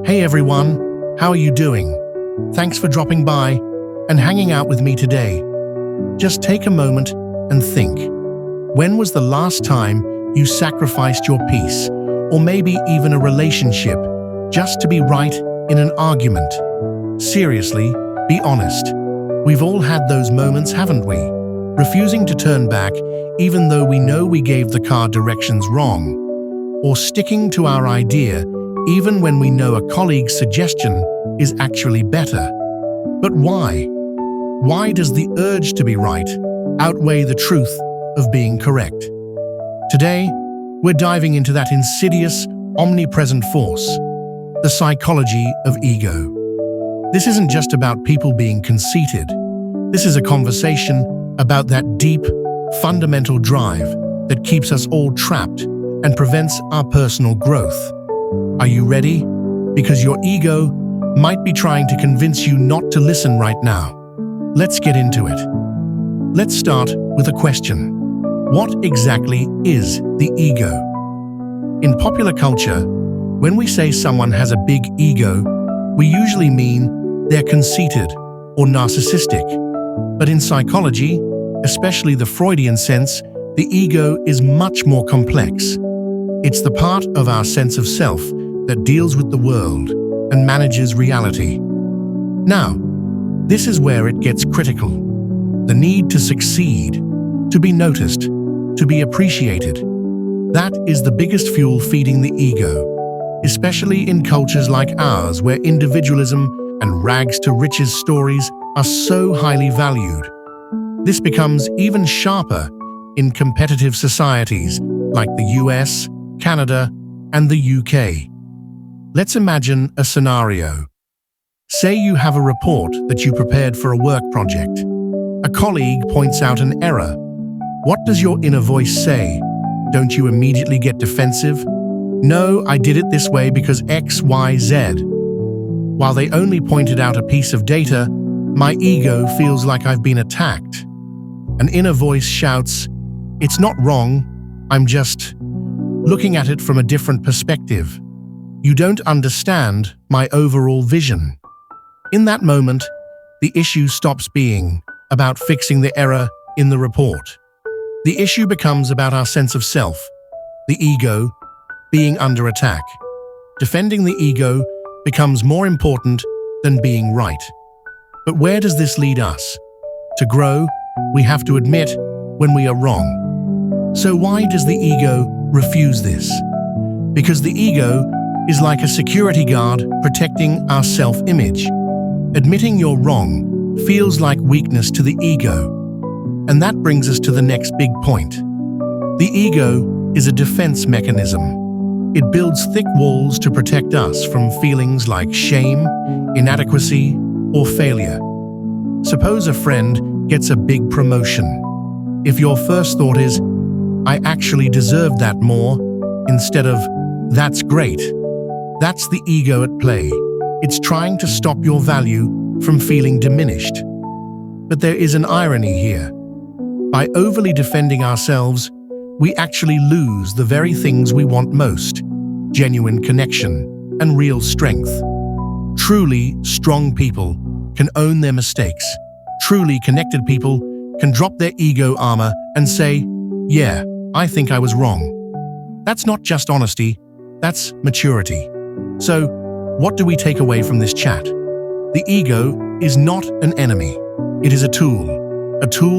Hey everyone, how are you doing? Thanks for dropping by and hanging out with me today. Just take a moment and think. When was the last time you sacrificed your peace, or maybe even a relationship, just to be right in an argument? Seriously, be honest. We've all had those moments, haven't we? Refusing to turn back even though we know we gave the car directions wrong, or sticking to our idea even when we know a colleague's suggestion is actually better. But why? Why does the urge to be right outweigh the truth of being correct? Today, we're diving into that insidious, omnipresent force, the psychology of ego. This isn't just about people being conceited. This is a conversation about that deep, fundamental drive that keeps us all trapped and prevents our personal growth. Are you ready? Because your ego might be trying to convince you not to listen right now. Let's get into it. Let's start with a question. What exactly is the ego? In popular culture, when we say someone has a big ego, we usually mean they're conceited or narcissistic. But in psychology, especially the Freudian sense, the ego is much more complex. It's the part of our sense of self that deals with the world and manages reality. Now, this is where it gets critical. The need to succeed, to be noticed, to be appreciated. That is the biggest fuel feeding the ego, especially in cultures like ours where individualism and rags to riches stories are so highly valued. This becomes even sharper in competitive societies like the US, Canada, and the UK. Let's imagine a scenario. Say you have a report that you prepared for a work project. A colleague points out an error. What does your inner voice say? Don't you immediately get defensive? No, I did it this way because X, Y, Z. While they only pointed out a piece of data, my ego feels like I've been attacked. An inner voice shouts, "It's not wrong, I'm just looking at it from a different perspective. You don't understand my overall vision." In that moment, the issue stops being about fixing the error in the report. The issue becomes about our sense of self, the ego, being under attack. Defending the ego becomes more important than being right. But where does this lead us? To grow, we have to admit when we are wrong. So why does the ego refuse this? Because the ego is like a security guard protecting our self-image. Admitting you're wrong feels like weakness to the ego. And that brings us to the next big point. The ego is a defense mechanism. It builds thick walls to protect us from feelings like shame, inadequacy, or failure. Suppose a friend gets a big promotion. If your first thought is, "I actually deserve that more," instead of, "That's great," that's the ego at play. It's trying to stop your value from feeling diminished. But there is an irony here. By overly defending ourselves, we actually lose the very things we want most: genuine connection and real strength. Truly strong people can own their mistakes. Truly connected people can drop their ego armor and say, "Yeah, I think I was wrong." That's not just honesty, that's maturity. So, what do we take away from this chat? The ego is not an enemy. It is a tool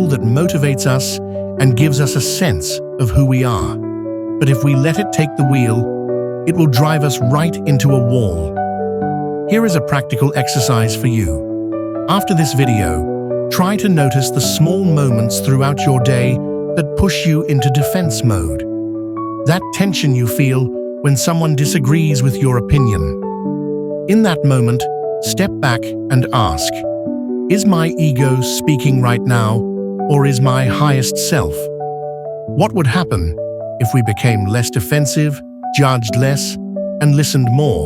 that motivates us and gives us a sense of who we are. But if we let it take the wheel, it will drive us right into a wall. Here is a practical exercise for you. After this video, try to notice the small moments throughout your day that push you into defense mode. That tension you feel when someone disagrees with your opinion. In that moment, step back and ask, is my ego speaking right now, or is my highest self? What would happen if we became less defensive, judged less, and listened more?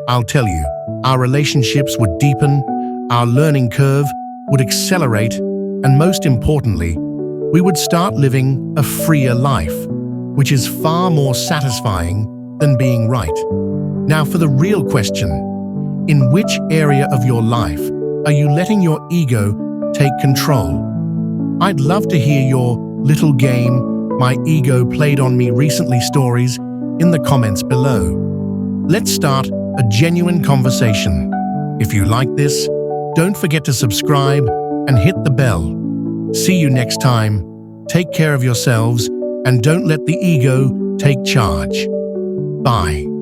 I'll tell you, our relationships would deepen, our learning curve would accelerate, and most importantly, we would start living a freer life, which is far more satisfying than being right. Now for the real question. In which area of your life are you letting your ego take control? I'd love to hear your little game, my ego played on me recently stories in the comments below. Let's start a genuine conversation. If you like this, don't forget to subscribe and hit the bell. See you next time. Take care of yourselves and don't let the ego take charge. Bye.